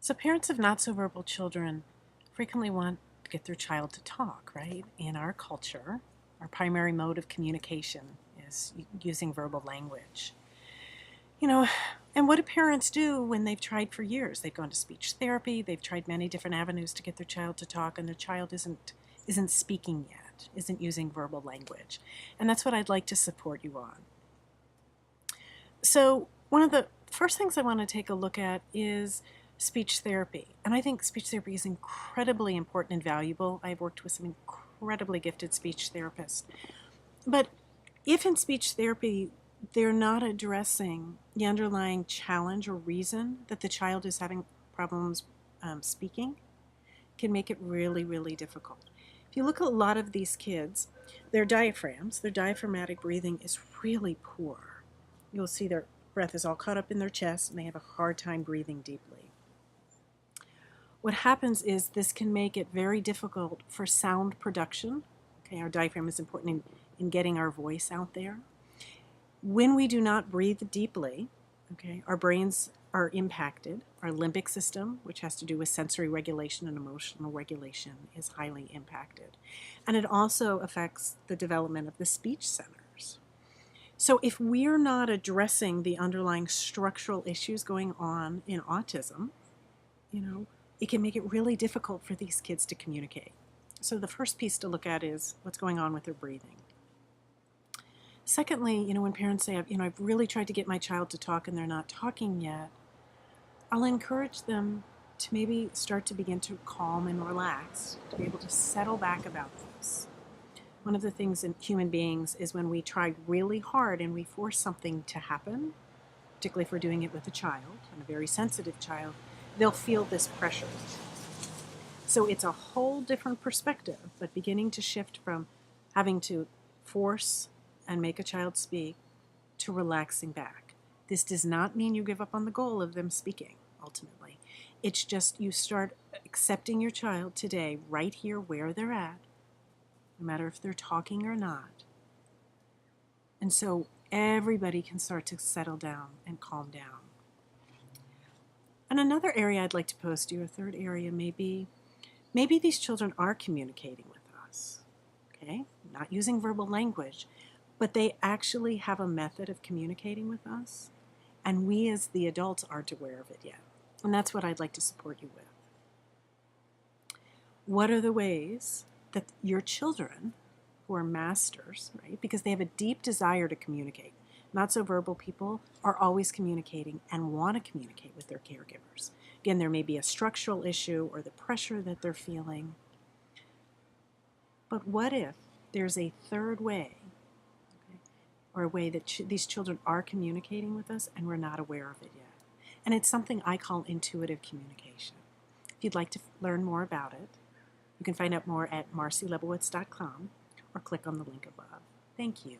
So parents of not so verbal children frequently want to get their child to talk, right? In our culture, our primary mode of communication is using verbal language. You know, and what do parents do when they've tried for years? They've gone to speech therapy, they've tried many different avenues to get their child to talk, and their child isn't speaking yet, isn't using verbal language. And that's what I'd like to support you on. So, one of the first things I want to take a look at is speech therapy. And I think speech therapy is incredibly important and valuable. I've worked with some incredibly gifted speech therapists. But if in speech therapy they're not addressing the underlying challenge or reason that the child is having problems speaking, can make it really, really difficult. If you look at a lot of these kids, their diaphragms, their diaphragmatic breathing is really poor. You'll see their breath is all caught up in their chest and they have a hard time breathing deeply. What happens is this can make it very difficult for sound production. Okay, our diaphragm is important in getting our voice out there. When we do not breathe deeply, okay, our brains are impacted. Our limbic system, which has to do with sensory regulation and emotional regulation, is highly impacted. And it also affects the development of the speech centers. So if we're not addressing the underlying structural issues going on in autism, it can make it really difficult for these kids to communicate. So the first piece to look at is what's going on with their breathing. Secondly, when parents say, I've really tried to get my child to talk and they're not talking yet, I'll encourage them to maybe start to begin to calm and relax, to be able to settle back about this. One of the things in human beings is when we try really hard and we force something to happen, particularly if we're doing it with a child, and a very sensitive child, they'll feel this pressure. So it's a whole different perspective, but beginning to shift from having to force and make a child speak to relaxing back. This does not mean you give up on the goal of them speaking, ultimately. It's just you start accepting your child today, right here where they're at, no matter if they're talking or not. And so everybody can start to settle down and calm down. And another area I'd like to pose to you, a third area, maybe these children are communicating with us, okay? Not using verbal language, but they actually have a method of communicating with us, and we as the adults aren't aware of it yet. And that's what I'd like to support you with. What are the ways that your children, who are masters, right, because they have a deep desire to communicate, not so verbal people are always communicating and want to communicate with their caregivers. Again, there may be a structural issue or the pressure that they're feeling. But what if there's a third way, okay, or a way that these children are communicating with us and we're not aware of it yet? And it's something I call intuitive communication. If you'd like to learn more about it, you can find out more at marcylebowitz.com or click on the link above. Thank you.